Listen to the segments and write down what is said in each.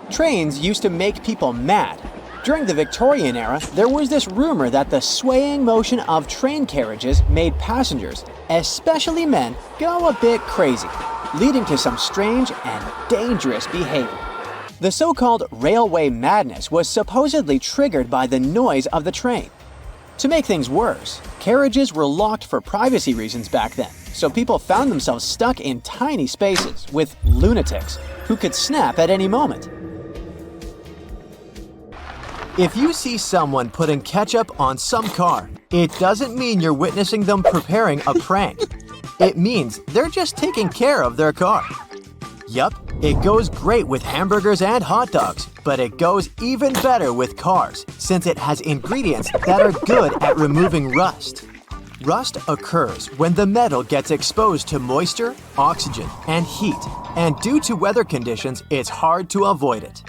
Trains used to make people mad. During the Victorian era, there was this rumor that the swaying motion of train carriages made passengers, especially men, go a bit crazy, leading to some strange and dangerous behavior. The so-called railway madness was supposedly triggered by the noise of the train. To make things worse, carriages were locked for privacy reasons back then, so people found themselves stuck in tiny spaces with lunatics who could snap at any moment. If you see someone putting ketchup on some car, it doesn't mean you're witnessing them preparing a prank. It means they're just taking care of their car. Yup, it goes great with hamburgers and hot dogs, but it goes even better with cars since it has ingredients that are good at removing rust. Rust occurs when the metal gets exposed to moisture, oxygen, and heat, and due to weather conditions, it's hard to avoid it.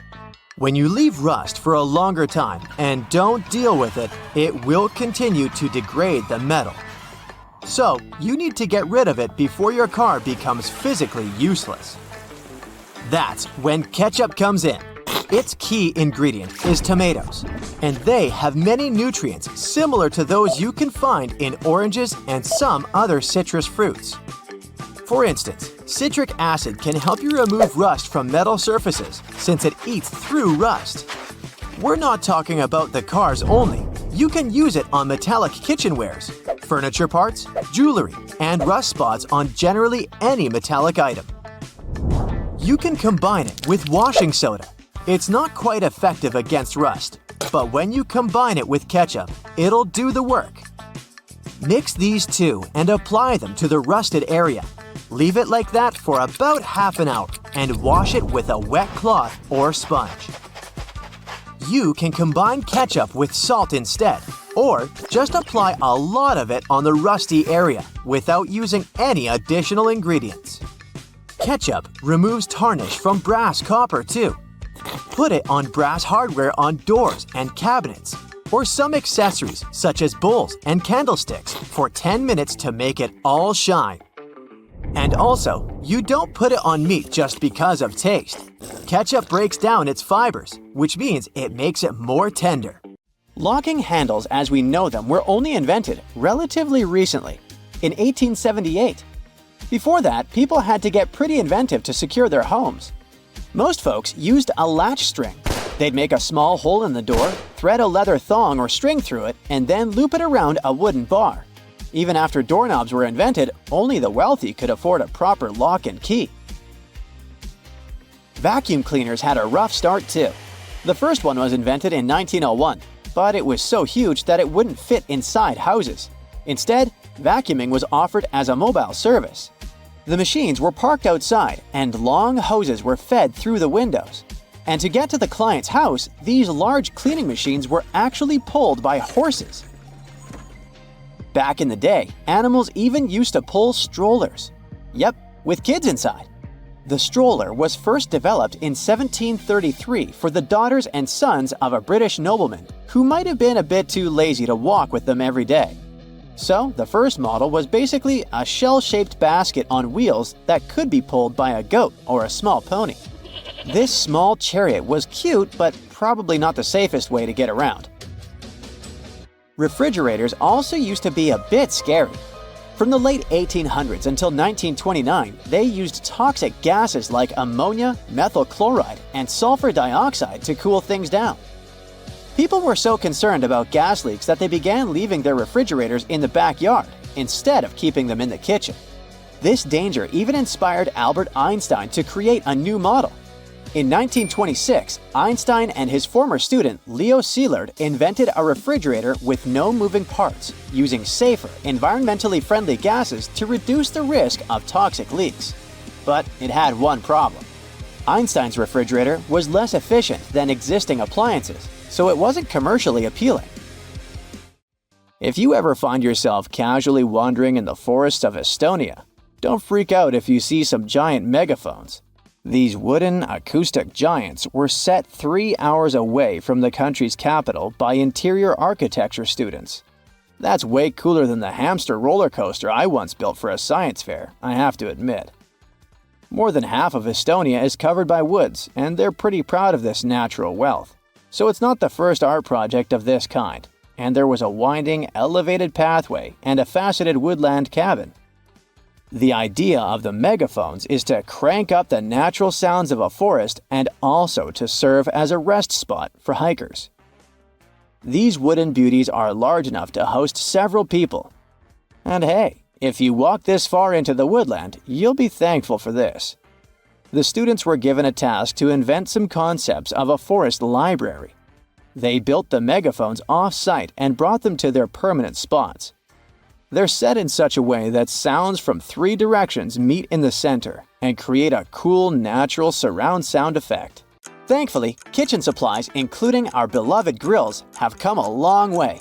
When you leave rust for a longer time and don't deal with it, it will continue to degrade the metal. So, you need to get rid of it before your car becomes physically useless. That's when ketchup comes in. Its key ingredient is tomatoes, and they have many nutrients similar to those you can find in oranges and some other citrus fruits. For instance, citric acid can help you remove rust from metal surfaces since it eats through rust. We're not talking about the cars only. You can use it on metallic kitchenwares, furniture parts, jewelry, and rust spots on generally any metallic item. You can combine it with washing soda. It's not quite effective against rust, but when you combine it with ketchup, it'll do the work. Mix these two and apply them to the rusted area. Leave it like that for about half an hour and wash it with a wet cloth or sponge. You can combine ketchup with salt instead, or just apply a lot of it on the rusty area without using any additional ingredients. Ketchup removes tarnish from brass copper too. Put it on brass hardware on doors and cabinets, or some accessories such as bowls and candlesticks for 10 minutes to make it all shine. And also, you don't put it on meat just because of taste. Ketchup breaks down its fibers, which means it makes it more tender. Locking handles as we know them were only invented relatively recently, in 1878. Before that, people had to get pretty inventive to secure their homes. Most folks used a latch string. They'd make a small hole in the door, thread a leather thong or string through it, and then loop it around a wooden bar. Even after doorknobs were invented, only the wealthy could afford a proper lock and key. Vacuum cleaners had a rough start too. The first one was invented in 1901, but it was so huge that it wouldn't fit inside houses. Instead, vacuuming was offered as a mobile service. The machines were parked outside, and long hoses were fed through the windows. And to get to the client's house, these large cleaning machines were actually pulled by horses. Back in the day, animals even used to pull strollers. Yep, with kids inside. The stroller was first developed in 1733 for the daughters and sons of a British nobleman who might have been a bit too lazy to walk with them every day. So, the first model was basically a shell-shaped basket on wheels that could be pulled by a goat or a small pony. This small chariot was cute, but probably not the safest way to get around. Refrigerators also used to be a bit scary. From the late 1800s until 1929, they used toxic gases like ammonia, methyl chloride, and sulfur dioxide to cool things down. People were so concerned about gas leaks that they began leaving their refrigerators in the backyard instead of keeping them in the kitchen. This danger even inspired Albert Einstein to create a new model. In 1926, Einstein and his former student Leo Szilard invented a refrigerator with no moving parts, using safer, environmentally friendly gases to reduce the risk of toxic leaks. But it had one problem. Einstein's refrigerator was less efficient than existing appliances, so it wasn't commercially appealing. If you ever find yourself casually wandering in the forests of Estonia, don't freak out if you see some giant megaphones. These wooden, acoustic giants were set 3 hours away from the country's capital by interior architecture students. That's way cooler than the hamster roller coaster I once built for a science fair, I have to admit. More than half of Estonia is covered by woods, and they're pretty proud of this natural wealth. So it's not the first art project of this kind, and there was a winding, elevated pathway and a faceted woodland cabin. The idea of the megaphones is to crank up the natural sounds of a forest and also to serve as a rest spot for hikers. These wooden beauties are large enough to host several people. And hey, if you walk this far into the woodland, you'll be thankful for this. The students were given a task to invent some concepts of a forest library. They built the megaphones off-site and brought them to their permanent spots. They're set in such a way that sounds from 3 directions meet in the center and create a cool, natural surround sound effect. Thankfully, kitchen supplies, including our beloved grills, have come a long way.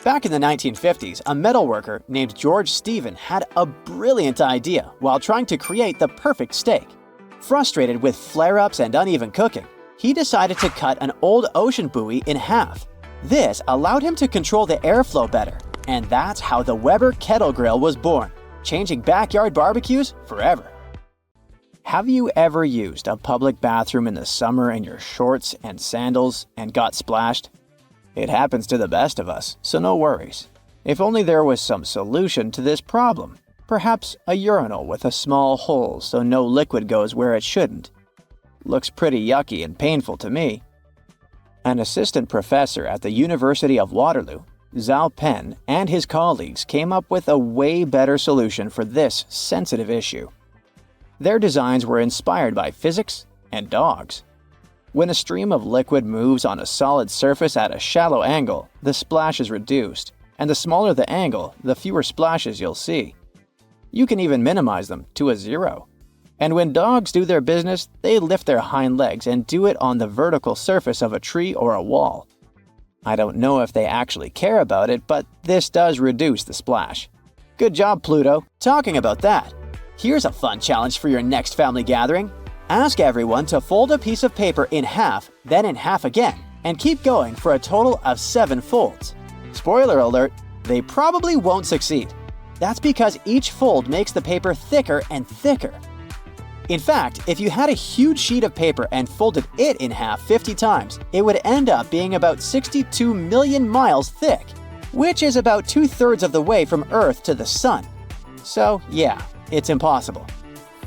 Back in the 1950s, a metalworker named George Stephen had a brilliant idea while trying to create the perfect steak. Frustrated with flare-ups and uneven cooking, he decided to cut an old ocean buoy in half. This allowed him to control the airflow better, and that's how the Weber kettle grill was born, changing backyard barbecues forever. Have you ever used a public bathroom in the summer in your shorts and sandals and got splashed? It happens to the best of us, so no worries. If only there was some solution to this problem. Perhaps a urinal with a small hole so no liquid goes where it shouldn't. Looks pretty yucky and painful to me. An assistant professor at the University of Waterloo, Zhao Pen, and his colleagues came up with a way better solution for this sensitive issue. Their designs were inspired by physics and dogs. When a stream of liquid moves on a solid surface at a shallow angle, the splash is reduced, and the smaller the angle, the fewer splashes you'll see. You can even minimize them to a 0. And when dogs do their business, they lift their hind legs and do it on the vertical surface of a tree or a wall. I don't know if they actually care about it, but this does reduce the splash. Good job, Pluto. Talking about that, here's a fun challenge for your next family gathering. Ask everyone to fold a piece of paper in half, then in half again, and keep going for a total of 7 folds. Spoiler alert, they probably won't succeed. That's because each fold makes the paper thicker and thicker. In fact, if you had a huge sheet of paper and folded it in half 50 times, it would end up being about 62 million miles thick, which is about 2/3 of the way from Earth to the Sun. So yeah, it's impossible.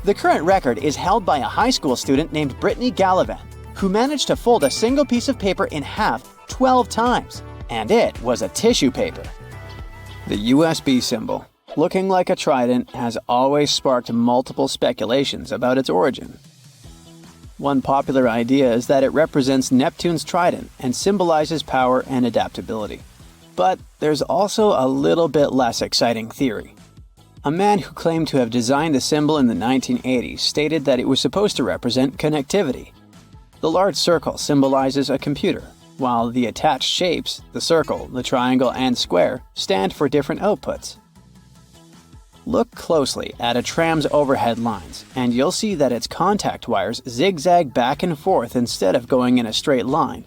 The current record is held by a high school student named Brittany Gallivan, who managed to fold a single piece of paper in half 12 times, and it was a tissue paper. The USB symbol, looking like a trident, has always sparked multiple speculations about its origin. One popular idea is that it represents Neptune's trident and symbolizes power and adaptability. But there's also a little bit less exciting theory. A man who claimed to have designed the symbol in the 1980s stated that it was supposed to represent connectivity. The large circle symbolizes a computer, while the attached shapes, the circle, the triangle, and square, stand for different outputs. Look closely at a tram's overhead lines, and you'll see that its contact wires zigzag back and forth instead of going in a straight line.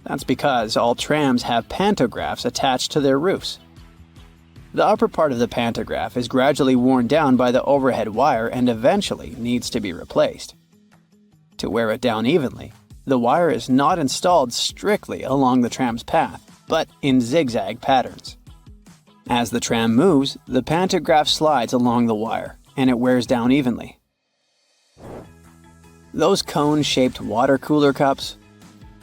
That's because all trams have pantographs attached to their roofs. The upper part of the pantograph is gradually worn down by the overhead wire and eventually needs to be replaced. To wear it down evenly, the wire is not installed strictly along the tram's path, but in zigzag patterns. As the tram moves, the pantograph slides along the wire, and it wears down evenly. Those cone-shaped water cooler cups?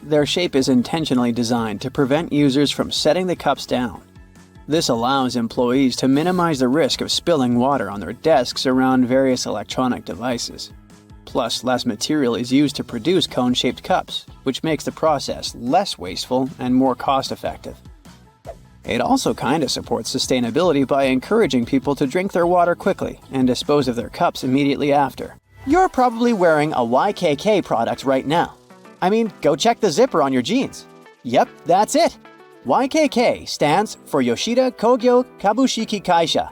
Their shape is intentionally designed to prevent users from setting the cups down. This allows employees to minimize the risk of spilling water on their desks around various electronic devices. Plus, less material is used to produce cone-shaped cups, which makes the process less wasteful and more cost-effective. It also kinda supports sustainability by encouraging people to drink their water quickly and dispose of their cups immediately after. You're probably wearing a YKK product right now. I mean, go check the zipper on your jeans. Yep, that's it. YKK stands for Yoshida Kogyo Kabushiki Kaisha,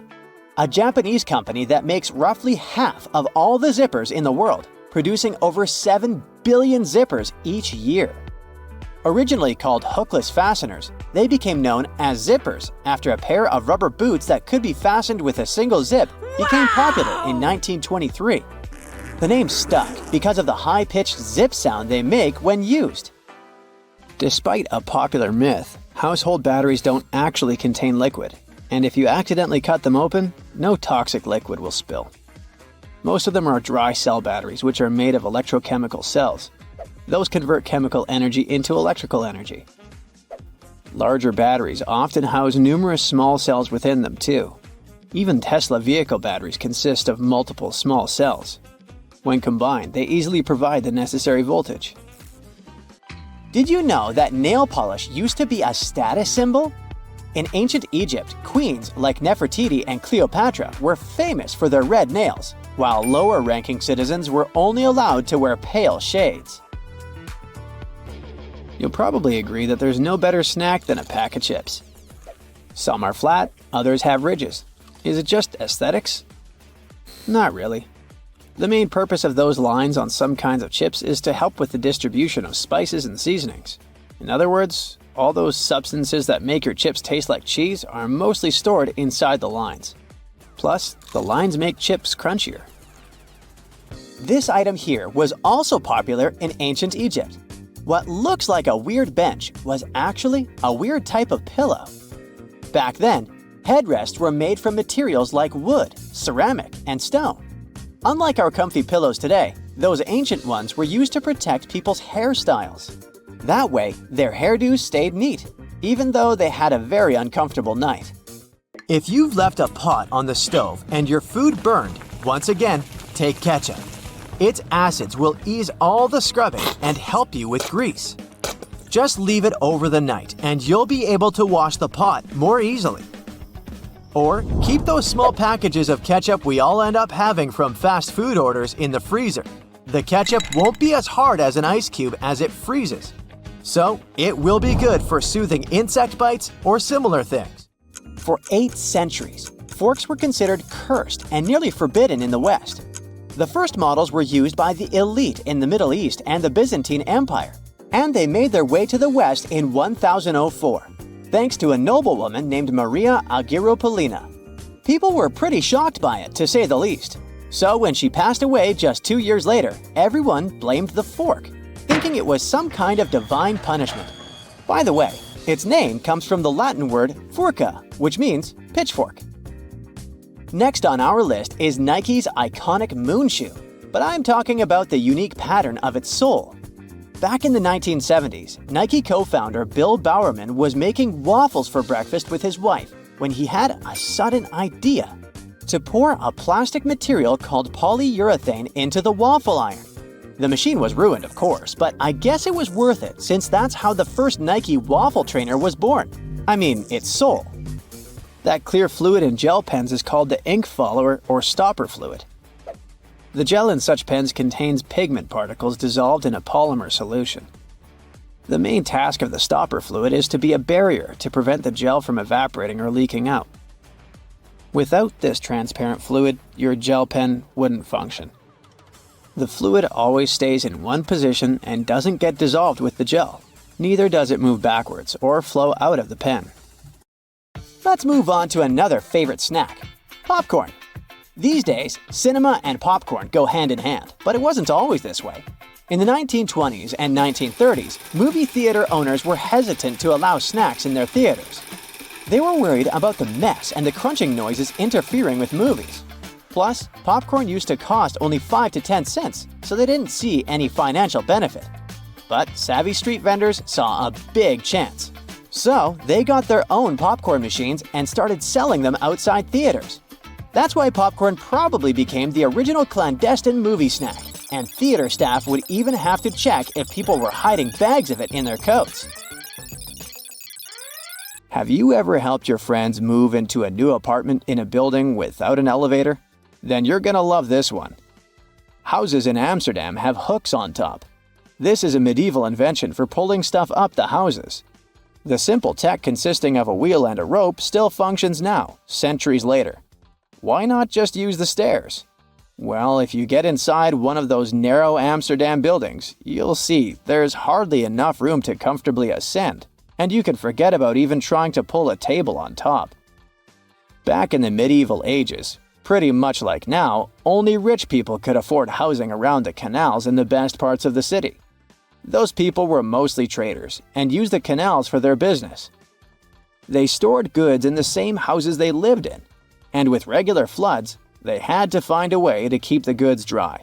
a Japanese company that makes roughly half of all the zippers in the world, producing over 7 billion zippers each year. Originally called hookless fasteners, they became known as zippers after a pair of rubber boots that could be fastened with a single zip became popular in 1923. The name stuck because of the high-pitched zip sound they make when used. Despite a popular myth, household batteries don't actually contain liquid, and if you accidentally cut them open, no toxic liquid will spill. Most of them are dry cell batteries, which are made of electrochemical cells. Those convert chemical energy into electrical energy. Larger batteries often house numerous small cells within them too. Even Tesla vehicle batteries consist of multiple small cells. When combined, they easily provide the necessary voltage. Did you know that nail polish used to be a status symbol? In ancient Egypt, queens like Nefertiti and Cleopatra were famous for their red nails, while lower-ranking citizens were only allowed to wear pale shades. You'll probably agree that there's no better snack than a pack of chips. Some are flat, others have ridges. Is it just aesthetics? Not really. The main purpose of those lines on some kinds of chips is to help with the distribution of spices and seasonings. In other words, all those substances that make your chips taste like cheese are mostly stored inside the lines. Plus, the lines make chips crunchier. This item here was also popular in ancient Egypt. What looks like a weird bench was actually a weird type of pillow. Back then, headrests were made from materials like wood, ceramic, and stone. Unlike our comfy pillows today, those ancient ones were used to protect people's hairstyles. That way, their hairdos stayed neat, even though they had a very uncomfortable night. If you've left a pot on the stove and your food burned, once again, take ketchup. Its acids will ease all the scrubbing and help you with grease. Just leave it over the night and you'll be able to wash the pot more easily. Or keep those small packages of ketchup we all end up having from fast food orders in the freezer. The ketchup won't be as hard as an ice cube as it freezes. So it will be good for soothing insect bites or similar things. For 8 centuries, forks were considered cursed and nearly forbidden in the West. The first models were used by the elite in the Middle East and the Byzantine Empire, and they made their way to the West in 1004. Thanks to a noblewoman named Maria Agrippina. People were pretty shocked by it, to say the least. So when she passed away just 2 years later, everyone blamed the fork, thinking it was some kind of divine punishment. By the way, its name comes from the Latin word furca, which means pitchfork. Next on our list is Nike's iconic moon shoe, but I'm talking about the unique pattern of its sole. Back in the 1970s, Nike co-founder Bill Bowerman was making waffles for breakfast with his wife when he had a sudden idea to pour a plastic material called polyurethane into the waffle iron. The machine was ruined, of course, but I guess it was worth it since that's how the first Nike waffle trainer was born. I mean, its sole. That clear fluid in gel pens is called the ink follower or stopper fluid. The gel in such pens contains pigment particles dissolved in a polymer solution. The main task of the stopper fluid is to be a barrier to prevent the gel from evaporating or leaking out. Without this transparent fluid, your gel pen wouldn't function. The fluid always stays in one position and doesn't get dissolved with the gel. Neither does it move backwards or flow out of the pen. Let's move on to another favorite snack, popcorn. These days, cinema and popcorn go hand in hand, but it wasn't always this way. In the 1920s and 1930s, movie theater owners were hesitant to allow snacks in their theaters. They were worried about the mess and the crunching noises interfering with movies. Plus, popcorn used to cost only 5 to 10 cents, so they didn't see any financial benefit. But savvy street vendors saw a big chance. So, they got their own popcorn machines and started selling them outside theaters. That's why popcorn probably became the original clandestine movie snack, and theater staff would even have to check if people were hiding bags of it in their coats. Have you ever helped your friends move into a new apartment in a building without an elevator? Then you're gonna love this one. Houses in Amsterdam have hooks on top. This is a medieval invention for pulling stuff up the houses. The simple tech consisting of a wheel and a rope still functions now, centuries later. Why not just use the stairs? Well, if you get inside one of those narrow Amsterdam buildings, you'll see there's hardly enough room to comfortably ascend, and you can forget about even trying to pull a table on top. Back in the medieval ages, Pretty much like now, only rich people could afford housing around the canals in the best parts of the city. Those people were mostly traders and used the canals for their business. They stored goods in the same houses they lived in, and with regular floods, they had to find a way to keep the goods dry.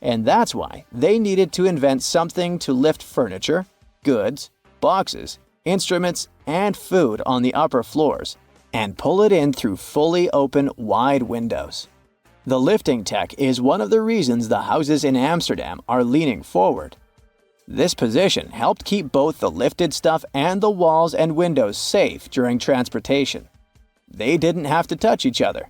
And that's why they needed to invent something to lift furniture, goods, boxes, instruments, and food on the upper floors and pull it in through fully open, wide windows. The lifting tech is one of the reasons the houses in Amsterdam are leaning forward. This position helped keep both the lifted stuff and the walls and windows safe during transportation. They didn't have to touch each other.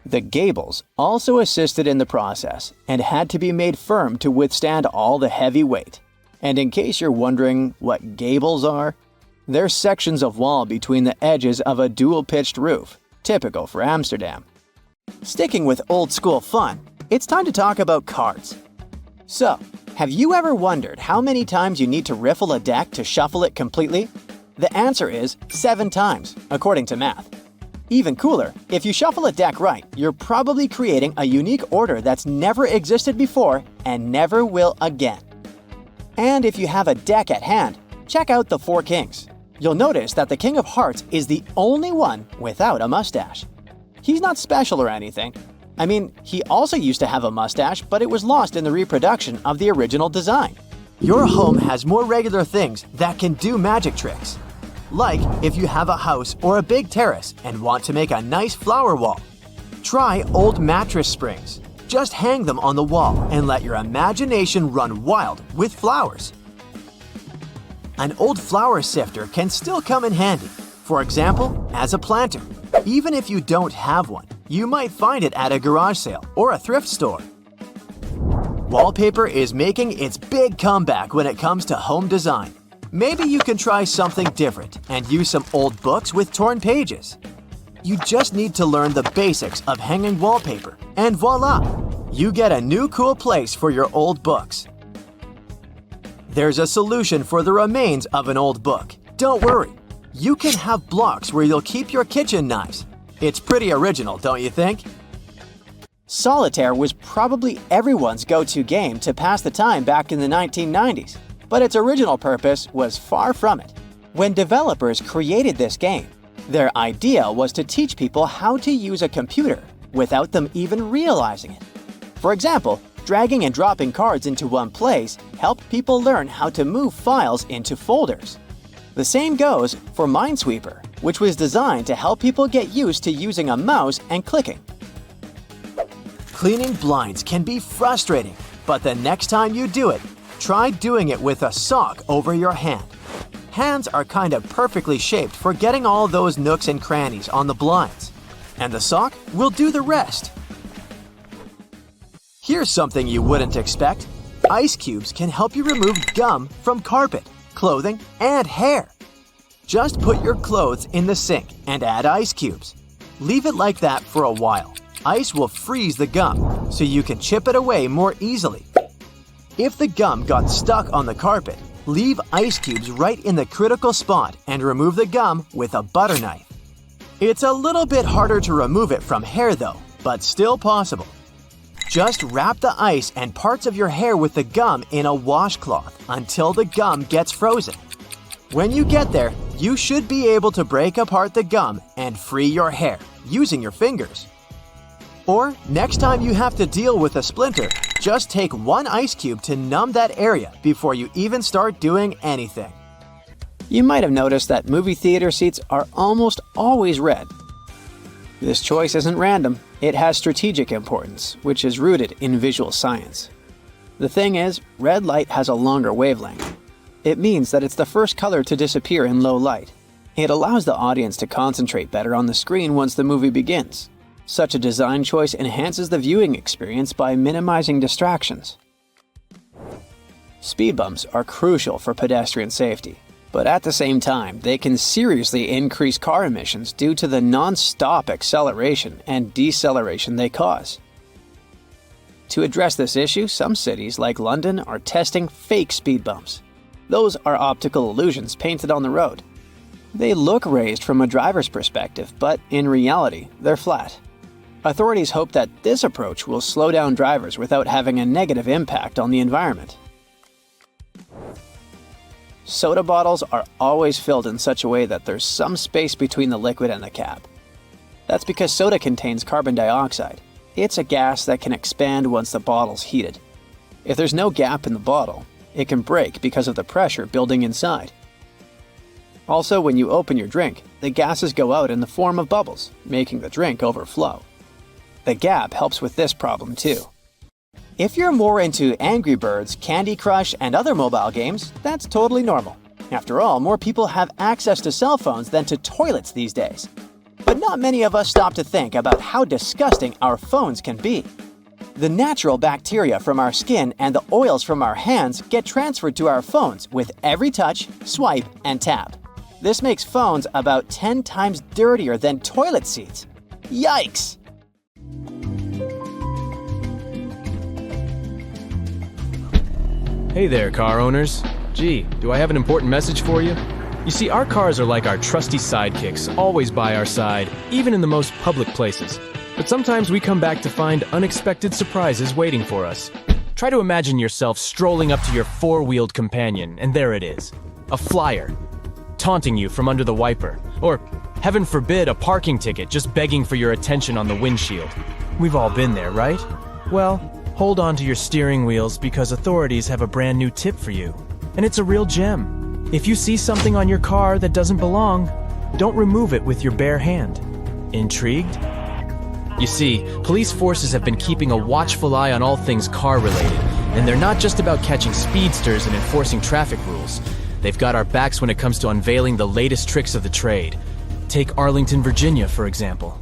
The gables also assisted in the process and had to be made firm to withstand all the heavy weight. And in case you're wondering what gables are, they're sections of wall between the edges of a dual-pitched roof, typical for Amsterdam. Sticking with old-school fun, it's time to talk about cards. So, have you ever wondered how many times you need to riffle a deck to shuffle it completely? The answer is 7 times, according to math. Even cooler, if you shuffle a deck right, you're probably creating a unique order that's never existed before and never will again. And if you have a deck at hand, check out the 4 kings. You'll notice that the King of Hearts is the only one without a mustache. He's not special or anything. I mean, he also used to have a mustache, but it was lost in the reproduction of the original design. Your home has more regular things that can do magic tricks. Like if you have a house or a big terrace and want to make a nice flower wall. Try old mattress springs. Just hang them on the wall and let your imagination run wild with flowers. An old flower sifter can still come in handy. For example, as a planter. Even if you don't have one, you might find it at a garage sale or a thrift store. Wallpaper is making its big comeback when it comes to home design. Maybe you can try something different and use some old books with torn pages. You just need to learn the basics of hanging wallpaper, and voila! You get a new cool place for your old books. There's a solution for the remains of an old book. Don't worry. You can have blocks where you'll keep your kitchen knives. It's pretty original, don't you think? Solitaire was probably everyone's go-to game to pass the time back in the 1990s, but its original purpose was far from it. When developers created this game, their idea was to teach people how to use a computer without them even realizing it. For example, dragging and dropping cards into one place helped people learn how to move files into folders. The same goes for Minesweeper, which was designed to help people get used to using a mouse and clicking. Cleaning blinds can be frustrating, but the next time you do it, try doing it with a sock over your hand. Hands are kind of perfectly shaped for getting all those nooks and crannies on the blinds, and the sock will do the rest. Here's something you wouldn't expect. Ice cubes can help you remove gum from carpet, clothing, and hair. Just put your clothes in the sink and add ice cubes. Leave it like that for a while. Ice will freeze the gum, so you can chip it away more easily. If the gum got stuck on the carpet, leave ice cubes right in the critical spot and remove the gum with a butter knife. It's a little bit harder to remove it from hair though, but still possible. Just wrap the ice and parts of your hair with the gum in a washcloth until the gum gets frozen. When you get there, you should be able to break apart the gum and free your hair using your fingers. Or next time you have to deal with a splinter, just take 1 ice cube to numb that area before you even start doing anything. You might have noticed that movie theater seats are almost always red. This choice isn't random. It has strategic importance, which is rooted in visual science. The thing is, red light has a longer wavelength. It means that it's the first color to disappear in low light. It allows the audience to concentrate better on the screen once the movie begins. Such a design choice enhances the viewing experience by minimizing distractions. Speed bumps are crucial for pedestrian safety, but at the same time, they can seriously increase car emissions due to the non-stop acceleration and deceleration they cause. To address this issue, some cities like London are testing fake speed bumps. Those are optical illusions painted on the road. They look raised from a driver's perspective, but in reality, they're flat. Authorities hope that this approach will slow down drivers without having a negative impact on the environment. Soda bottles are always filled in such a way that there's some space between the liquid and the cap. That's because soda contains carbon dioxide. It's a gas that can expand once the bottle's heated. If there's no gap in the bottle, it can break because of the pressure building inside. Also, when you open your drink, the gases go out in the form of bubbles, making the drink overflow. The gap helps with this problem too. If you're more into Angry Birds, Candy Crush, and other mobile games, that's totally normal. After all, more people have access to cell phones than to toilets these days. But not many of us stop to think about how disgusting our phones can be. The natural bacteria from our skin and the oils from our hands get transferred to our phones with every touch, swipe, and tap. This makes phones about 10 times dirtier than toilet seats. Yikes! Hey there, car owners. Gee, do I have an important message for you? You see, our cars are like our trusty sidekicks, always by our side, even in the most public places. But sometimes we come back to find unexpected surprises waiting for us. Try to imagine yourself strolling up to your four-wheeled companion, and there it is. A flyer, taunting you from under the wiper. Or, heaven forbid, a parking ticket just begging for your attention on the windshield. We've all been there, right? Well, hold on to your steering wheels because authorities have a brand new tip for you. And it's a real gem. If you see something on your car that doesn't belong, don't remove it with your bare hand. Intrigued? You see, police forces have been keeping a watchful eye on all things car-related, and they're not just about catching speedsters and enforcing traffic rules. They've got our backs when it comes to unveiling the latest tricks of the trade. Take Arlington, Virginia, for example.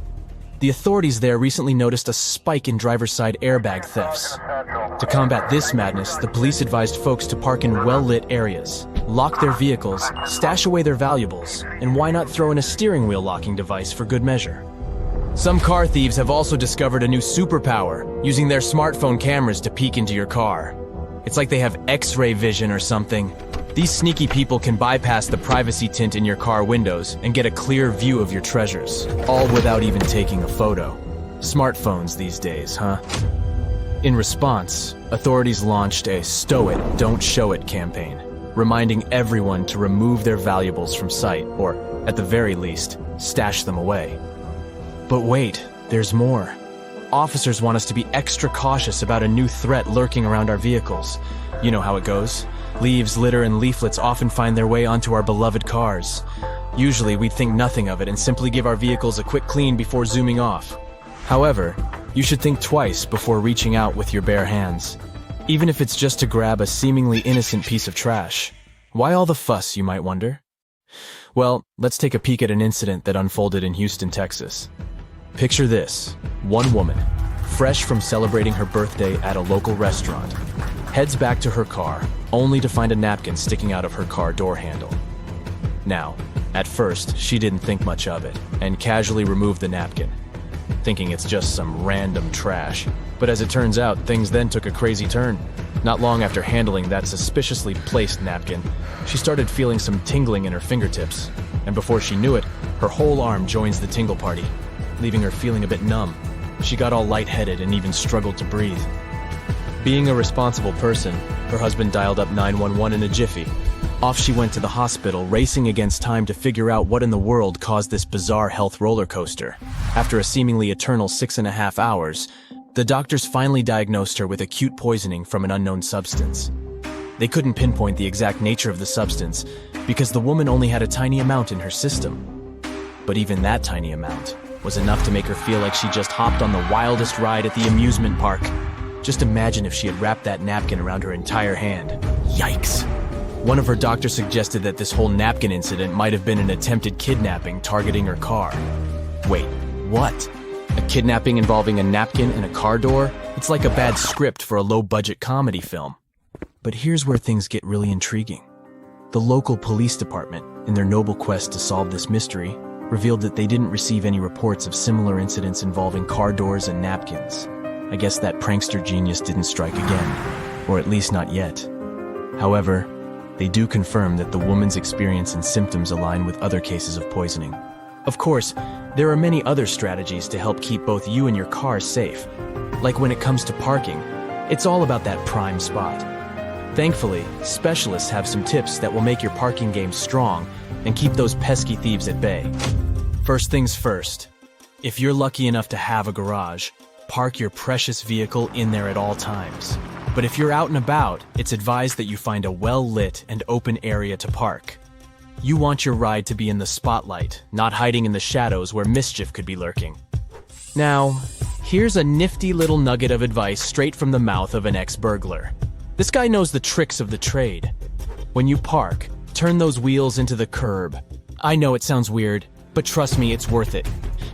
The authorities there recently noticed a spike in driver's side airbag thefts. To combat this madness, the police advised folks to park in well-lit areas, lock their vehicles, stash away their valuables, and why not throw in a steering wheel locking device for good measure? Some car thieves have also discovered a new superpower, using their smartphone cameras to peek into your car. It's like they have X-ray vision or something. These sneaky people can bypass the privacy tint in your car windows and get a clear view of your treasures, all without even taking a photo. Smartphones these days, huh? In response, authorities launched a "Stow it, don't show it" campaign, reminding everyone to remove their valuables from sight, or, at the very least, stash them away. But wait, there's more. Officers want us to be extra cautious about a new threat lurking around our vehicles. You know how it goes. Leaves, litter, and leaflets often find their way onto our beloved cars. Usually, we'd think nothing of it and simply give our vehicles a quick clean before zooming off. However, you should think twice before reaching out with your bare hands. Even if it's just to grab a seemingly innocent piece of trash. Why all the fuss, you might wonder? Well, let's take a peek at an incident that unfolded in Houston, Texas. Picture this. One woman, fresh from celebrating her birthday at a local restaurant, heads back to her car, only to find a napkin sticking out of her car door handle. Now, at first, she didn't think much of it, and casually removed the napkin, thinking it's just some random trash. But as it turns out, things then took a crazy turn. Not long after handling that suspiciously placed napkin, she started feeling some tingling in her fingertips, and before she knew it, her whole arm joins the tingle party, leaving her feeling a bit numb. She got all lightheaded and even struggled to breathe. Being a responsible person, her husband dialed up 911 in a jiffy. Off she went to the hospital, racing against time to figure out what in the world caused this bizarre health roller coaster. After a seemingly eternal 6.5 hours, the doctors finally diagnosed her with acute poisoning from an unknown substance. They couldn't pinpoint the exact nature of the substance because the woman only had a tiny amount in her system. But even that tiny amount was enough to make her feel like she just hopped on the wildest ride at the amusement park. Just imagine if she had wrapped that napkin around her entire hand. Yikes! One of her doctors suggested that this whole napkin incident might have been an attempted kidnapping targeting her car. Wait, what? A kidnapping involving a napkin and a car door? It's like a bad script for a low-budget comedy film. But here's where things get really intriguing. The local police department, in their noble quest to solve this mystery, revealed that they didn't receive any reports of similar incidents involving car doors and napkins. I guess that prankster genius didn't strike again, or at least not yet. However, they do confirm that the woman's experience and symptoms align with other cases of poisoning. Of course, there are many other strategies to help keep both you and your car safe. Like when it comes to parking, it's all about that prime spot. Thankfully, specialists have some tips that will make your parking game strong and keep those pesky thieves at bay. First things first, if you're lucky enough to have a garage, park your precious vehicle in there at all times. But if you're out and about, it's advised that you find a well-lit and open area to park. You want your ride to be in the spotlight, not hiding in the shadows where mischief could be lurking. Now, here's a nifty little nugget of advice straight from the mouth of an ex-burglar. This guy knows the tricks of the trade. When you park, turn those wheels into the curb. I know it sounds weird, but trust me, it's worth it.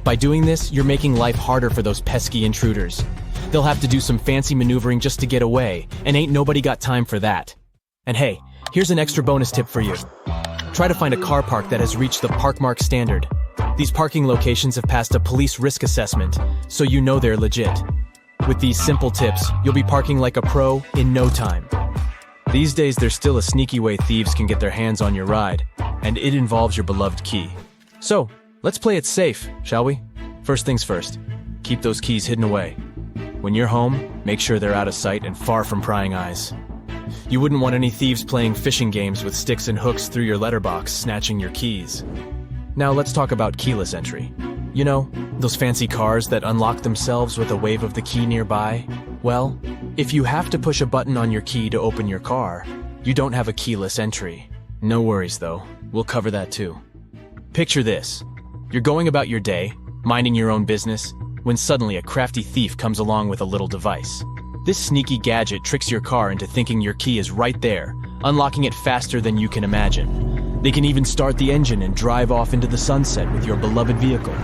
By doing this, you're making life harder for those pesky intruders. They'll have to do some fancy maneuvering just to get away, and ain't nobody got time for that. And hey, here's an extra bonus tip for you. Try to find a car park that has reached the Parkmark standard. These parking locations have passed a police risk assessment, so you know they're legit. With these simple tips, you'll be parking like a pro in no time. These days, there's still a sneaky way thieves can get their hands on your ride, and it involves your beloved key. So, let's play it safe, shall we? First things first, keep those keys hidden away. When you're home, make sure they're out of sight and far from prying eyes. You wouldn't want any thieves playing fishing games with sticks and hooks through your letterbox, snatching your keys. Now let's talk about keyless entry. You know, those fancy cars that unlock themselves with a wave of the key nearby? Well, if you have to push a button on your key to open your car, you don't have a keyless entry. No worries though, we'll cover that too. Picture this. You're going about your day, minding your own business, when suddenly a crafty thief comes along with a little device. This sneaky gadget tricks your car into thinking your key is right there, unlocking it faster than you can imagine. They can even start the engine and drive off into the sunset with your beloved vehicle.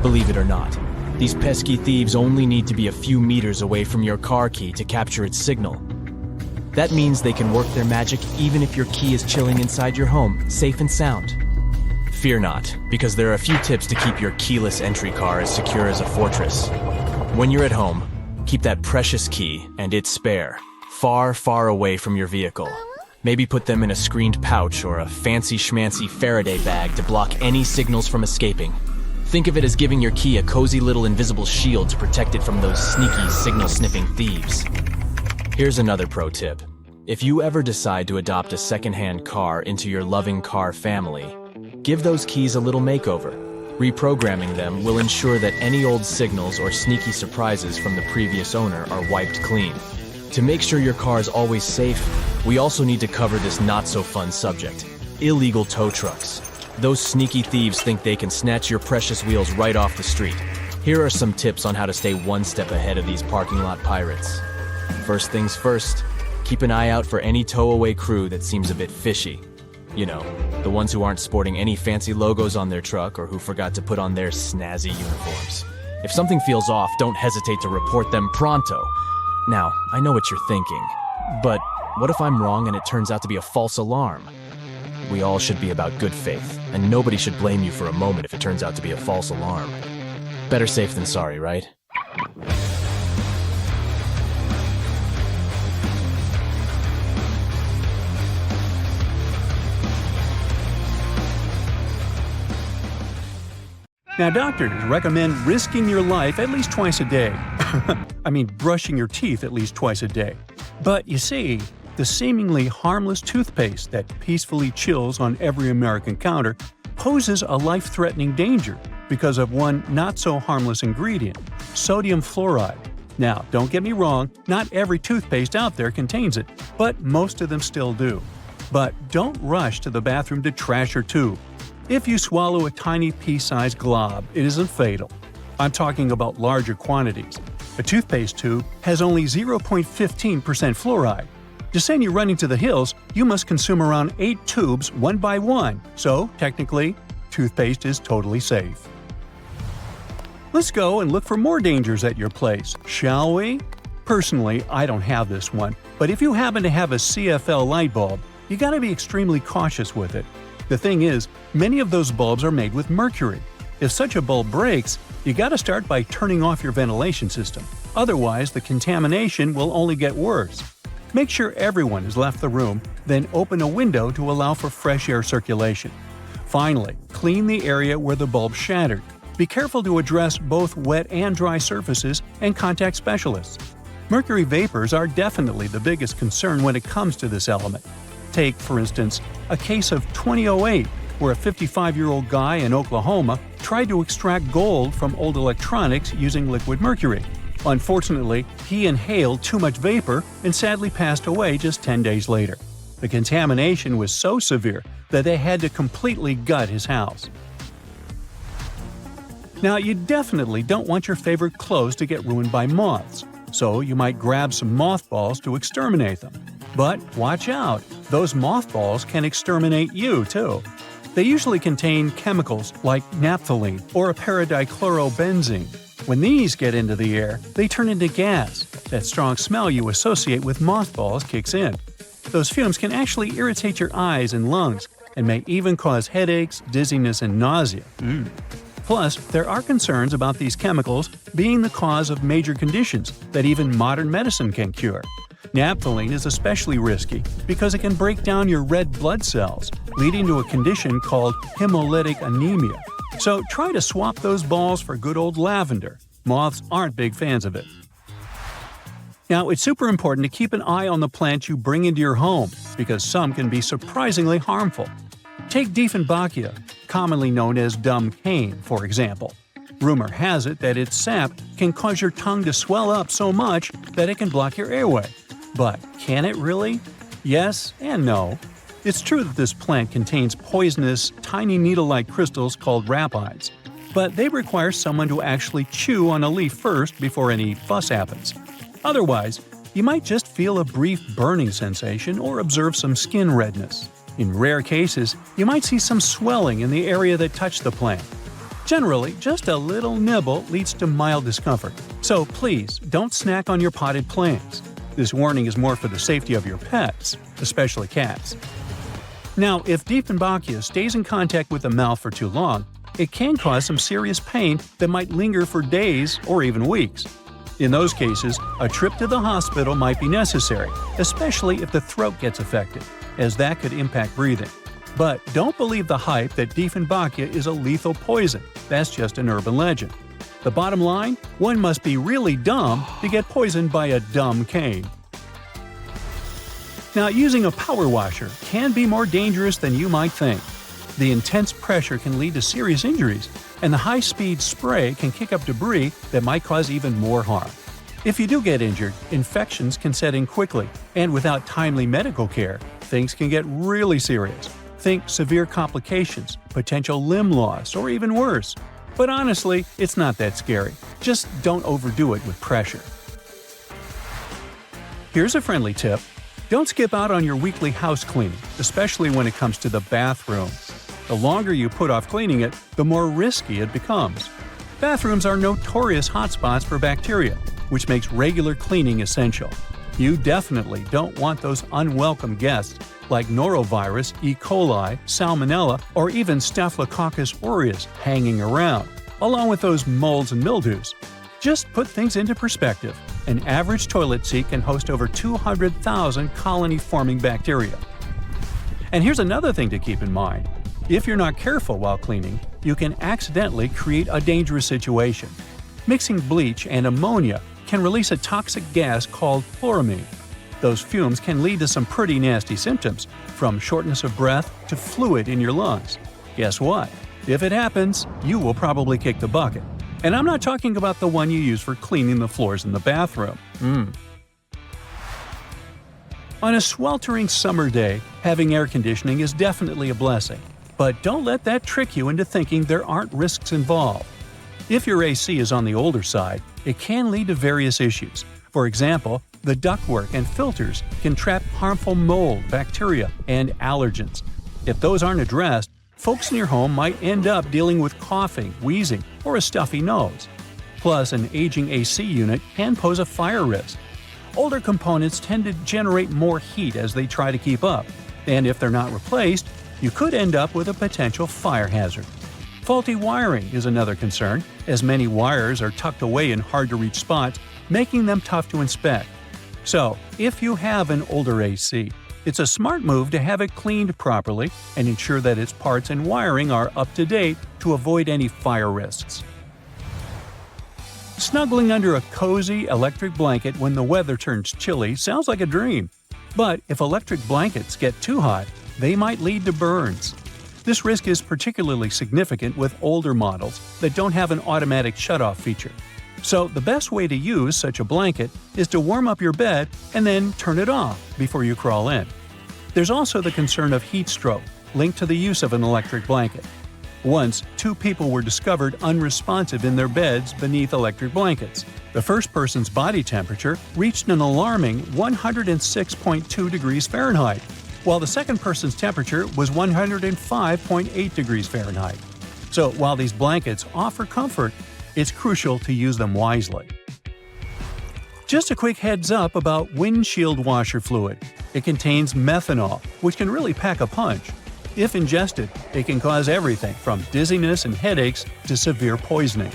Believe it or not, these pesky thieves only need to be a few meters away from your car key to capture its signal. That means they can work their magic even if your key is chilling inside your home, safe and sound. Fear not, because there are a few tips to keep your keyless entry car as secure as a fortress. When you're at home, keep that precious key and its spare far, far away from your vehicle. Maybe put them in a screened pouch or a fancy schmancy Faraday bag to block any signals from escaping. Think of it as giving your key a cozy little invisible shield to protect it from those sneaky signal-sniffing thieves. Here's another pro tip. If you ever decide to adopt a second-hand car into your loving car family, give those keys a little makeover. Reprogramming them will ensure that any old signals or sneaky surprises from the previous owner are wiped clean. To make sure your car is always safe, we also need to cover this not-so-fun subject: illegal tow trucks. Those sneaky thieves think they can snatch your precious wheels right off the street. Here are some tips on how to stay one step ahead of these parking lot pirates. First things first, keep an eye out for any tow-away crew that seems a bit fishy. You know, the ones who aren't sporting any fancy logos on their truck or who forgot to put on their snazzy uniforms. If something feels off, don't hesitate to report them pronto. Now, I know what you're thinking, but what if I'm wrong and it turns out to be a false alarm? We all should be about good faith, and nobody should blame you for a moment if it turns out to be a false alarm. Better safe than sorry, right? Now, doctors recommend risking your life at least twice a day. I mean, brushing your teeth at least twice a day. But you see, the seemingly harmless toothpaste that peacefully chills on every American counter poses a life-threatening danger because of one not-so-harmless ingredient, sodium fluoride. Now, don't get me wrong, not every toothpaste out there contains it, but most of them still do. But don't rush to the bathroom to trash your tube. If you swallow a tiny pea-sized glob, it isn't fatal. I'm talking about larger quantities. A toothpaste tube has only 0.15% fluoride. To send you running to the hills, you must consume around 8 tubes one by one, so technically, toothpaste is totally safe. Let's go and look for more dangers at your place, shall we? Personally, I don't have this one, but if you happen to have a CFL light bulb, you gotta be extremely cautious with it. The thing is, many of those bulbs are made with mercury. If such a bulb breaks, you gotta start by turning off your ventilation system. Otherwise, the contamination will only get worse. Make sure everyone has left the room, then open a window to allow for fresh air circulation. Finally, clean the area where the bulb shattered. Be careful to address both wet and dry surfaces and contact specialists. Mercury vapors are definitely the biggest concern when it comes to this element. Take, for instance, a case of 2008, where a 55-year-old guy in Oklahoma tried to extract gold from old electronics using liquid mercury. Unfortunately, he inhaled too much vapor and sadly passed away just 10 days later. The contamination was so severe that they had to completely gut his house. Now, you definitely don't want your favorite clothes to get ruined by moths, so you might grab some mothballs to exterminate them. But watch out, those mothballs can exterminate you too. They usually contain chemicals like naphthalene or a paradichlorobenzene. When these get into the air, they turn into gas. That strong smell you associate with mothballs kicks in. Those fumes can actually irritate your eyes and lungs, and may even cause headaches, dizziness, and nausea. Plus, there are concerns about these chemicals being the cause of major conditions that even modern medicine can cure. Naphthalene is especially risky because it can break down your red blood cells, leading to a condition called hemolytic anemia. So try to swap those balls for good old lavender. Moths aren't big fans of it. Now, it's super important to keep an eye on the plants you bring into your home, because some can be surprisingly harmful. Take Dieffenbachia, commonly known as dumb cane, for example. Rumor has it that its sap can cause your tongue to swell up so much that it can block your airway. But can it really? Yes and no. It's true that this plant contains poisonous, tiny needle-like crystals called rapides, but they require someone to actually chew on a leaf first before any fuss happens. Otherwise, you might just feel a brief burning sensation or observe some skin redness. In rare cases, you might see some swelling in the area that touched the plant. Generally, just a little nibble leads to mild discomfort, so please don't snack on your potted plants. This warning is more for the safety of your pets, especially cats. Now, if Dieffenbachia stays in contact with the mouth for too long, it can cause some serious pain that might linger for days or even weeks. In those cases, a trip to the hospital might be necessary, especially if the throat gets affected, as that could impact breathing. But don't believe the hype that Dieffenbachia is a lethal poison. That's just an urban legend. The bottom line? One must be really dumb to get poisoned by a dumb cane. Now, using a power washer can be more dangerous than you might think. The intense pressure can lead to serious injuries, and the high-speed spray can kick up debris that might cause even more harm. If you do get injured, infections can set in quickly, and without timely medical care, things can get really serious. Think severe complications, potential limb loss, or even worse. But honestly, it's not that scary. Just don't overdo it with pressure. Here's a friendly tip. Don't skip out on your weekly house cleaning, especially when it comes to the bathroom. The longer you put off cleaning it, the more risky it becomes. Bathrooms are notorious hotspots for bacteria, which makes regular cleaning essential. You definitely don't want those unwelcome guests like norovirus, E. coli, salmonella, or even Staphylococcus aureus hanging around, along with those molds and mildews. Just put things into perspective. An average toilet seat can host over 200,000 colony-forming bacteria. And here's another thing to keep in mind. If you're not careful while cleaning, you can accidentally create a dangerous situation. Mixing bleach and ammonia can release a toxic gas called chloramine. Those fumes can lead to some pretty nasty symptoms, from shortness of breath to fluid in your lungs. Guess what? If it happens, you will probably kick the bucket. And I'm not talking about the one you use for cleaning the floors in the bathroom. On a sweltering summer day, having air conditioning is definitely a blessing. But don't let that trick you into thinking there aren't risks involved. If your AC is on the older side, it can lead to various issues. For example, the ductwork and filters can trap harmful mold, bacteria, and allergens. If those aren't addressed, folks in your home might end up dealing with coughing, wheezing, or a stuffy nose. Plus, an aging AC unit can pose a fire risk. Older components tend to generate more heat as they try to keep up, and if they're not replaced, you could end up with a potential fire hazard. Faulty wiring is another concern, as many wires are tucked away in hard-to-reach spots, making them tough to inspect. So, if you have an older AC, It's a smart move to have it cleaned properly and ensure that its parts and wiring are up to date to avoid any fire risks. Snuggling under a cozy electric blanket when the weather turns chilly sounds like a dream. But if electric blankets get too hot, they might lead to burns. This risk is particularly significant with older models that don't have an automatic shutoff feature. So the best way to use such a blanket is to warm up your bed and then turn it off before you crawl in. There's also the concern of heat stroke linked to the use of an electric blanket. Once, 2 people were discovered unresponsive in their beds beneath electric blankets. The first person's body temperature reached an alarming 106.2 degrees Fahrenheit, while the second person's temperature was 105.8 degrees Fahrenheit. So while these blankets offer comfort, it's crucial to use them wisely. Just a quick heads up about windshield washer fluid. It contains methanol, which can really pack a punch. If ingested, it can cause everything from dizziness and headaches to severe poisoning.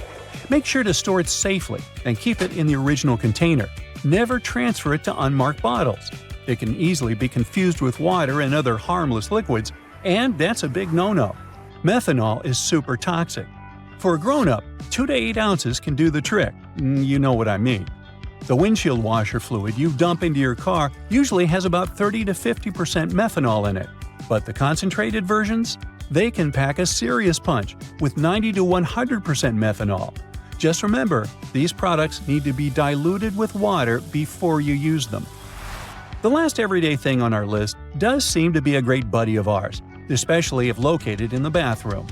Make sure to store it safely and keep it in the original container. Never transfer it to unmarked bottles. It can easily be confused with water and other harmless liquids, and that's a big no-no. Methanol is super toxic. For a grown-up, 2 to 8 ounces can do the trick. You know what I mean. The windshield washer fluid you dump into your car usually has about 30 to 50% methanol in it. But the concentrated versions? They can pack a serious punch with 90 to 100% methanol. Just remember, these products need to be diluted with water before you use them. The last everyday thing on our list does seem to be a great buddy of ours, especially if located in the bathroom.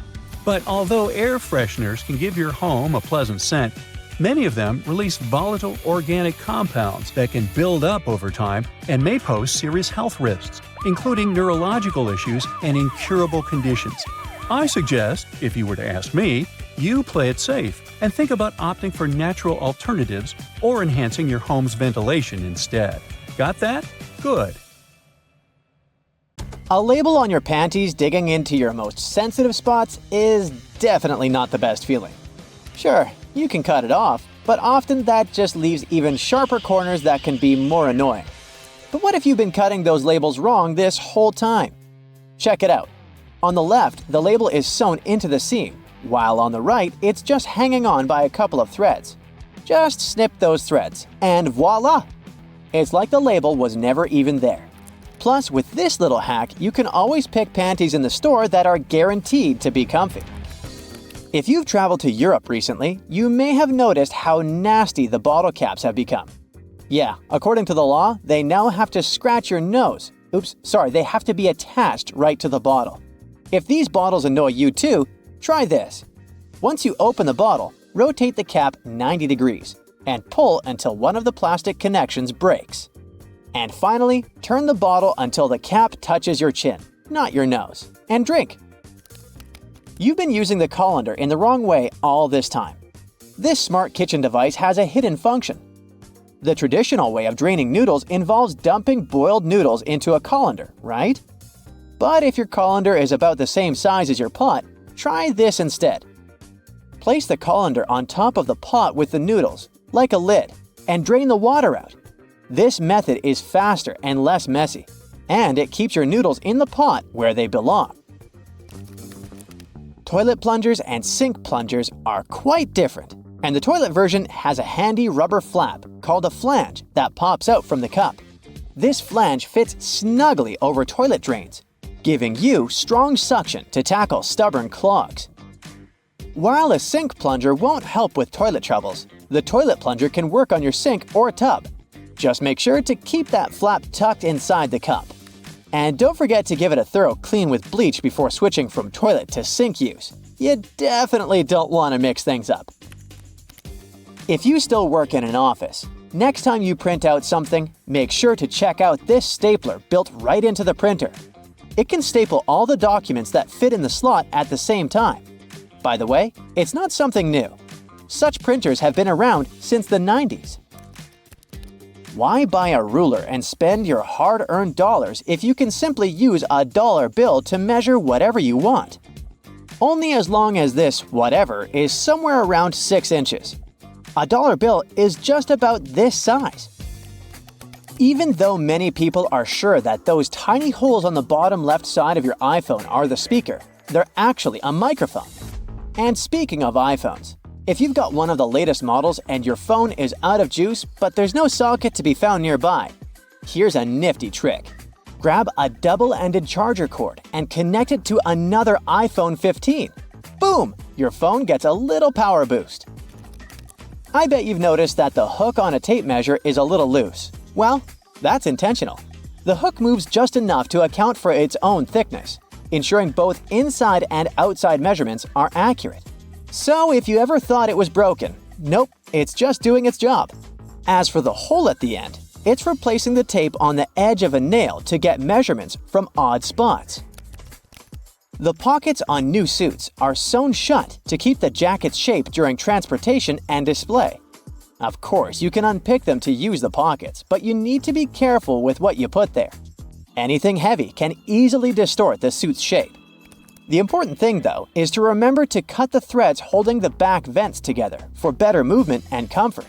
But although air fresheners can give your home a pleasant scent, many of them release volatile organic compounds that can build up over time and may pose serious health risks, including neurological issues and incurable conditions. I suggest, if you were to ask me, you play it safe and think about opting for natural alternatives or enhancing your home's ventilation instead. Got that? Good. A label on your panties digging into your most sensitive spots is definitely not the best feeling. Sure, you can cut it off, but often that just leaves even sharper corners that can be more annoying. But what if you've been cutting those labels wrong this whole time? Check it out. On the left, the label is sewn into the seam, while on the right, it's just hanging on by a couple of threads. Just snip those threads, and voila! It's like the label was never even there. Plus, with this little hack, you can always pick panties in the store that are guaranteed to be comfy. If you've traveled to Europe recently, you may have noticed how nasty the bottle caps have become. Yeah, according to the law, they now have to scratch your nose. They have to be attached right to the bottle. If these bottles annoy you too, try this. Once you open the bottle, rotate the cap 90 degrees and pull until one of the plastic connections breaks. And finally, turn the bottle until the cap touches your chin, not your nose, and drink. You've been using the colander in the wrong way all this time. This smart kitchen device has a hidden function. The traditional way of draining noodles involves dumping boiled noodles into a colander, right? But if your colander is about the same size as your pot, try this instead. Place the colander on top of the pot with the noodles, like a lid, and drain the water out. This method is faster and less messy, and it keeps your noodles in the pot where they belong. Toilet plungers and sink plungers are quite different, and the toilet version has a handy rubber flap called a flange that pops out from the cup. This flange fits snugly over toilet drains, giving you strong suction to tackle stubborn clogs. While a sink plunger won't help with toilet troubles, the toilet plunger can work on your sink or tub. Just make sure to keep that flap tucked inside the cup. And don't forget to give it a thorough clean with bleach before switching from toilet to sink use. You definitely don't want to mix things up. If you still work in an office, next time you print out something, make sure to check out this stapler built right into the printer. It can staple all the documents that fit in the slot at the same time. By the way, it's not something new. Such printers have been around since the 90s. Why buy a ruler and spend your hard-earned dollars if you can simply use a dollar bill to measure whatever you want? Only as long as this whatever is somewhere around 6 inches. A dollar bill is just about this size. Even though many people are sure that those tiny holes on the bottom left side of your iPhone are the speaker, they're actually a microphone. And speaking of iPhones, if you've got one of the latest models and your phone is out of juice but there's no socket to be found nearby, here's a nifty trick. Grab a double-ended charger cord and connect it to another iPhone 15. Boom! Your phone gets a little power boost. I bet you've noticed that the hook on a tape measure is a little loose. Well, that's intentional. The hook moves just enough to account for its own thickness, ensuring both inside and outside measurements are accurate. So if you ever thought it was broken, nope, it's just doing its job. As for the hole at the end, it's replacing the tape on the edge of a nail to get measurements from odd spots. The pockets on new suits are sewn shut to keep the jacket's shape during transportation and display. Of course, you can unpick them to use the pockets, but you need to be careful with what you put there. Anything heavy can easily distort the suit's shape. The important thing, though, is to remember to cut the threads holding the back vents together for better movement and comfort.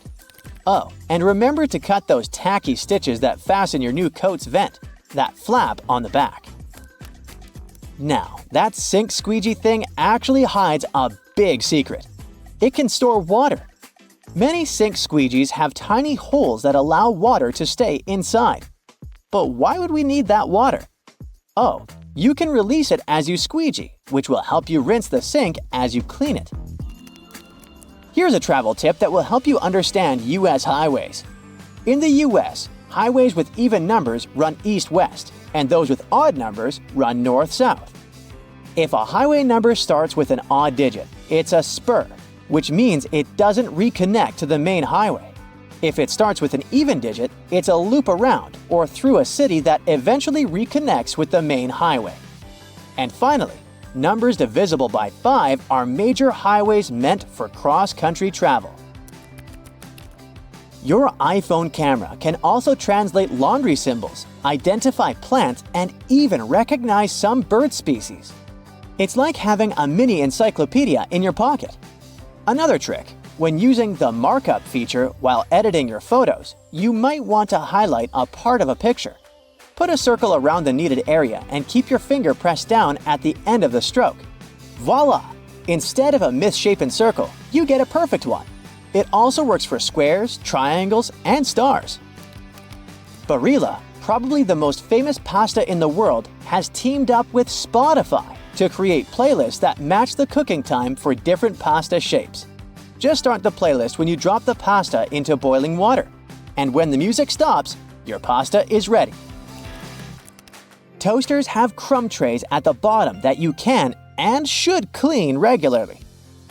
Oh, and remember to cut those tacky stitches that fasten your new coat's vent, that flap on the back. Now, that sink squeegee thing actually hides a big secret. It can store water. Many sink squeegees have tiny holes that allow water to stay inside. But why would we need that water? Oh, you can release it as you squeegee, which will help you rinse the sink as you clean it. Here's a travel tip that will help you understand US highways. In the US, highways with even numbers run east-west, and those with odd numbers run north-south. If a highway number starts with an odd digit, it's a spur, which means it doesn't reconnect to the main highway. If it starts with an even digit, it's a loop around or through a city that eventually reconnects with the main highway. And finally, numbers divisible by 5 are major highways meant for cross-country travel. Your iPhone camera can also translate laundry symbols, identify plants, and even recognize some bird species. It's like having a mini encyclopedia in your pocket. Another trick, when using the Markup feature while editing your photos, you might want to highlight a part of a picture. Put a circle around the needed area and keep your finger pressed down at the end of the stroke. Voila! Instead of a misshapen circle, you get a perfect one. It also works for squares, triangles, and stars. Barilla, probably the most famous pasta in the world, has teamed up with Spotify to create playlists that match the cooking time for different pasta shapes. Just start the playlist when you drop the pasta into boiling water. And when the music stops, your pasta is ready. Toasters have crumb trays at the bottom that you can and should clean regularly.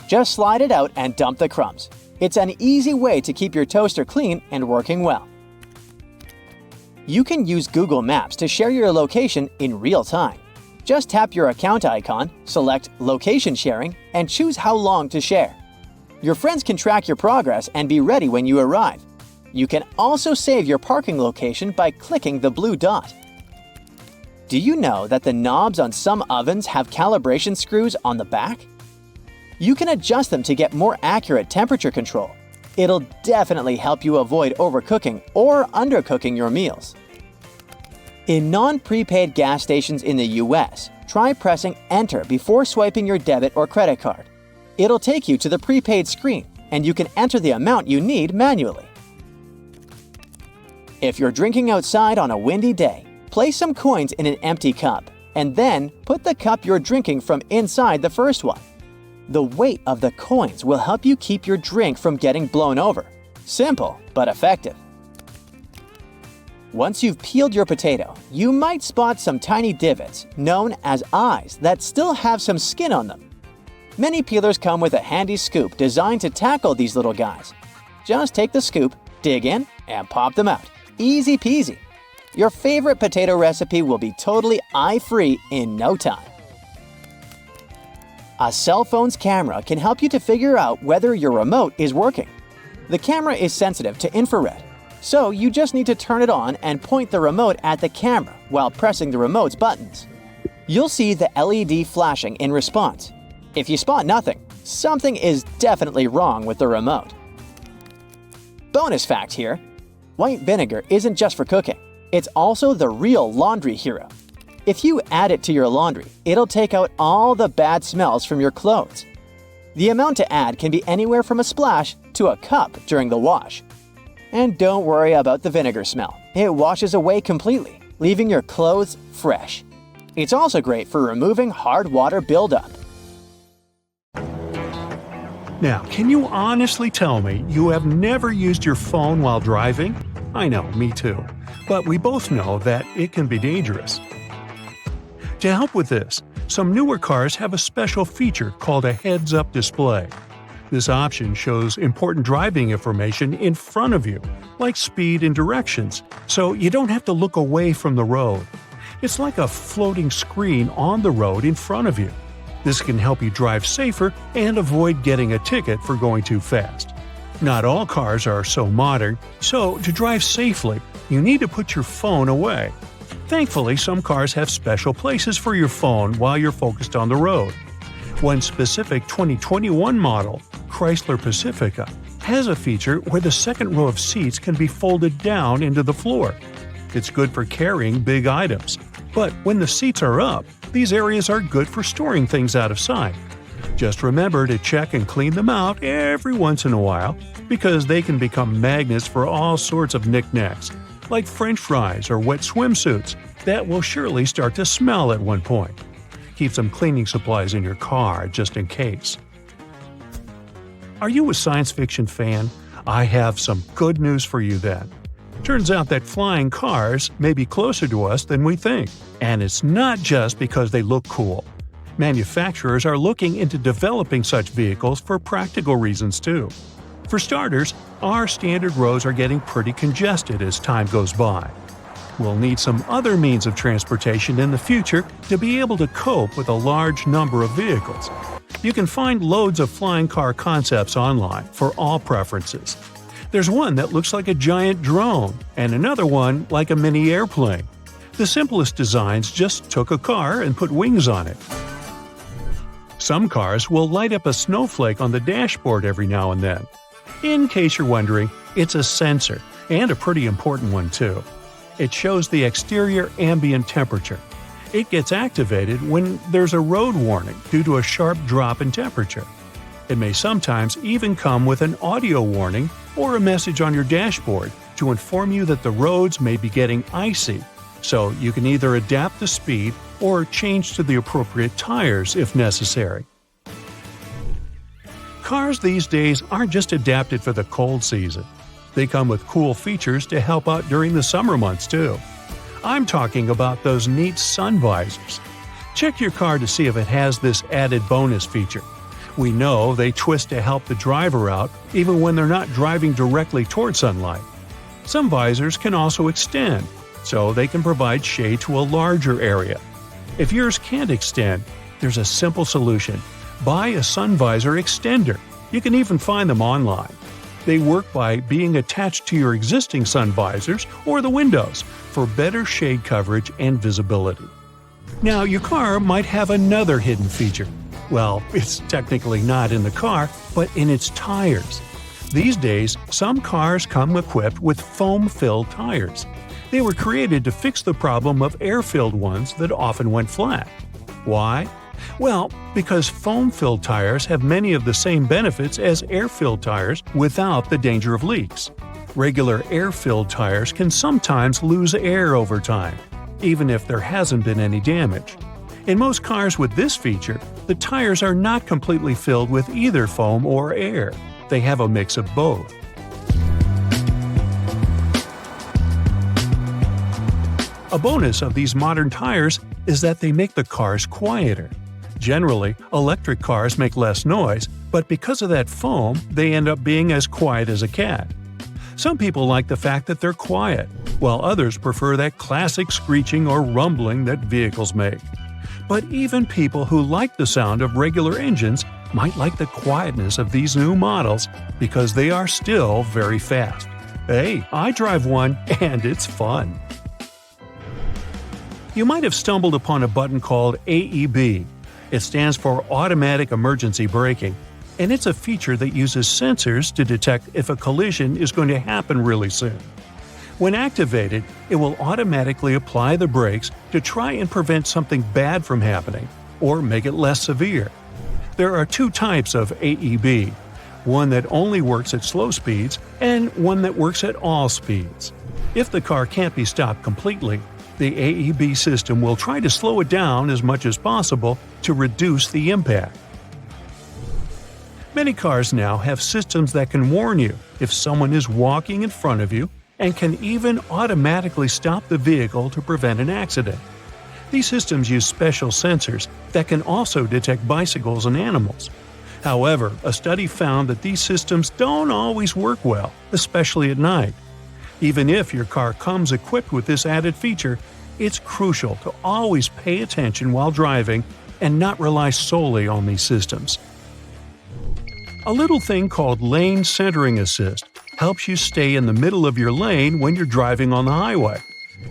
Just slide it out and dump the crumbs. It's an easy way to keep your toaster clean and working well. You can use Google Maps to share your location in real time. Just tap your account icon, select Location Sharing, and choose how long to share. Your friends can track your progress and be ready when you arrive. You can also save your parking location by clicking the blue dot. Do you know that the knobs on some ovens have calibration screws on the back? You can adjust them to get more accurate temperature control. It'll definitely help you avoid overcooking or undercooking your meals. In non-prepaid gas stations in the US, try pressing Enter before swiping your debit or credit card. It'll take you to the prepaid screen, and you can enter the amount you need manually. If you're drinking outside on a windy day, place some coins in an empty cup, and then put the cup you're drinking from inside the first one. The weight of the coins will help you keep your drink from getting blown over. Simple, but effective. Once you've peeled your potato, you might spot some tiny divots, known as eyes, that still have some skin on them. Many peelers come with a handy scoop designed to tackle these little guys. Just take the scoop, dig in, and pop them out. Easy peasy. Your favorite potato recipe will be totally eye-free in no time. A cell phone's camera can help you to figure out whether your remote is working. The camera is sensitive to infrared, so you just need to turn it on and point the remote at the camera while pressing the remote's buttons. You'll see the LED flashing in response. If you spot nothing, something is definitely wrong with the remote. Bonus fact here: White vinegar isn't just for cooking. It's also the real laundry hero. If you add it to your laundry, it'll take out all the bad smells from your clothes. The amount to add can be anywhere from a splash to a cup during the wash. And don't worry about the vinegar smell. It washes away completely, leaving your clothes fresh. It's also great for removing hard water buildup. Now, can you honestly tell me you have never used your phone while driving? I know, me too. But we both know that it can be dangerous. To help with this, some newer cars have a special feature called a heads-up display. This option shows important driving information in front of you, like speed and directions, so you don't have to look away from the road. It's like a floating screen on the road in front of you. This can help you drive safer and avoid getting a ticket for going too fast. Not all cars are so modern, so to drive safely, you need to put your phone away. Thankfully, some cars have special places for your phone while you're focused on the road. One specific 2021 model, Chrysler Pacifica, has a feature where the second row of seats can be folded down into the floor. It's good for carrying big items. But when the seats are up, these areas are good for storing things out of sight. Just remember to check and clean them out every once in a while, because they can become magnets for all sorts of knickknacks, like French fries or wet swimsuits that will surely start to smell at one point. Keep some cleaning supplies in your car just in case. Are you a science fiction fan? I have some good news for you then. Turns out that flying cars may be closer to us than we think. And it's not just because they look cool. Manufacturers are looking into developing such vehicles for practical reasons too. For starters, our standard roads are getting pretty congested as time goes by. We'll need some other means of transportation in the future to be able to cope with a large number of vehicles. You can find loads of flying car concepts online for all preferences. There's one that looks like a giant drone, and another one like a mini airplane. The simplest designs just took a car and put wings on it. Some cars will light up a snowflake on the dashboard every now and then. In case you're wondering, it's a sensor, and a pretty important one too. It shows the exterior ambient temperature. It gets activated when there's a road warning due to a sharp drop in temperature. It may sometimes even come with an audio warning or a message on your dashboard to inform you that the roads may be getting icy, so you can either adapt the speed or change to the appropriate tires if necessary. Cars these days aren't just adapted for the cold season. They come with cool features to help out during the summer months too. I'm talking about those neat sun visors. Check your car to see if it has this added bonus feature. We know they twist to help the driver out even when they're not driving directly toward sunlight. Some visors can also extend, so they can provide shade to a larger area. If yours can't extend, there's a simple solution. Buy a sun visor extender. You can even find them online. They work by being attached to your existing sun visors or the windows for better shade coverage and visibility. Now, your car might have another hidden feature. Well, it's technically not in the car, but in its tires. These days, some cars come equipped with foam-filled tires. They were created to fix the problem of air-filled ones that often went flat. Why? Well, because foam-filled tires have many of the same benefits as air-filled tires without the danger of leaks. Regular air-filled tires can sometimes lose air over time, even if there hasn't been any damage. In most cars with this feature, the tires are not completely filled with either foam or air. They have a mix of both. A bonus of these modern tires is that they make the cars quieter. Generally, electric cars make less noise, but because of that foam, they end up being as quiet as a cat. Some people like the fact that they're quiet, while others prefer that classic screeching or rumbling that vehicles make. But even people who like the sound of regular engines might like the quietness of these new models because they are still very fast. Hey, I drive one and it's fun. You might have stumbled upon a button called AEB. It stands for Automatic Emergency Braking, and it's a feature that uses sensors to detect if a collision is going to happen really soon. When activated, it will automatically apply the brakes to try and prevent something bad from happening or make it less severe. There are two types of AEB, one that only works at slow speeds and one that works at all speeds. If the car can't be stopped completely, the AEB system will try to slow it down as much as possible to reduce the impact. Many cars now have systems that can warn you if someone is walking in front of you and can even automatically stop the vehicle to prevent an accident. These systems use special sensors that can also detect bicycles and animals. However, a study found that these systems don't always work well, especially at night. Even if your car comes equipped with this added feature, it's crucial to always pay attention while driving and not rely solely on these systems. A little thing called lane centering assist helps you stay in the middle of your lane when you're driving on the highway.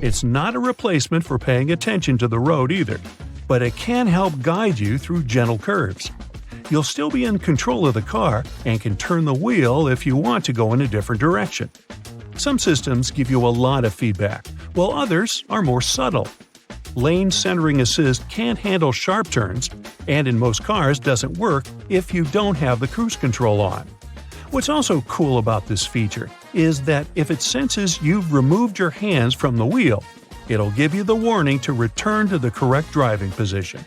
It's not a replacement for paying attention to the road either, but it can help guide you through gentle curves. You'll still be in control of the car and can turn the wheel if you want to go in a different direction. Some systems give you a lot of feedback, while others are more subtle. Lane centering assist can't handle sharp turns, and in most cars doesn't work if you don't have the cruise control on. What's also cool about this feature is that if it senses you've removed your hands from the wheel, it'll give you the warning to return to the correct driving position.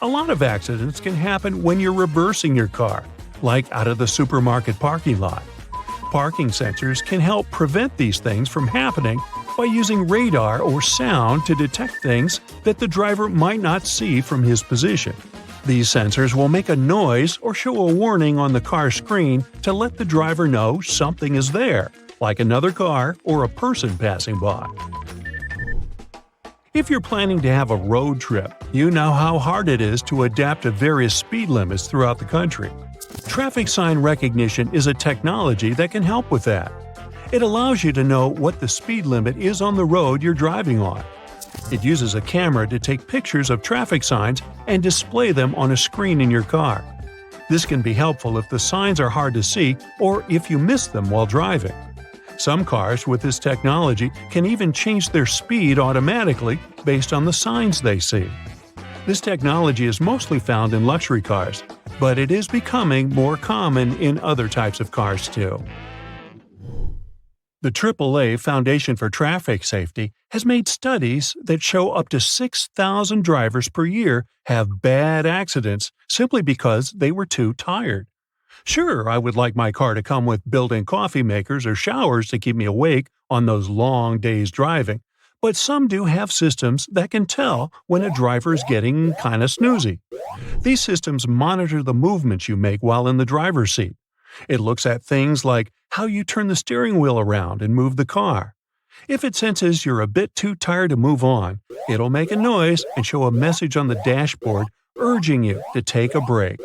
A lot of accidents can happen when you're reversing your car, like out of the supermarket parking lot. Parking sensors can help prevent these things from happening by using radar or sound to detect things that the driver might not see from his position. These sensors will make a noise or show a warning on the car screen to let the driver know something is there, like another car or a person passing by. If you're planning to have a road trip, you know how hard it is to adapt to various speed limits throughout the country. Traffic sign recognition is a technology that can help with that. It allows you to know what the speed limit is on the road you're driving on. It uses a camera to take pictures of traffic signs and display them on a screen in your car. This can be helpful if the signs are hard to see or if you miss them while driving. Some cars with this technology can even change their speed automatically based on the signs they see. This technology is mostly found in luxury cars, but it is becoming more common in other types of cars too. The AAA Foundation for Traffic Safety has made studies that show up to 6,000 drivers per year have bad accidents simply because they were too tired. Sure, I would like my car to come with built-in coffee makers or showers to keep me awake on those long days driving, but some do have systems that can tell when a driver is getting kinda snoozy. These systems monitor the movements you make while in the driver's seat. It looks at things like how you turn the steering wheel around and move the car. If it senses you're a bit too tired to move on, it'll make a noise and show a message on the dashboard urging you to take a break.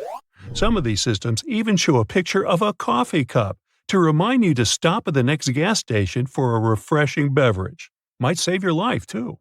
Some of these systems even show a picture of a coffee cup to remind you to stop at the next gas station for a refreshing beverage. Might save your life, too.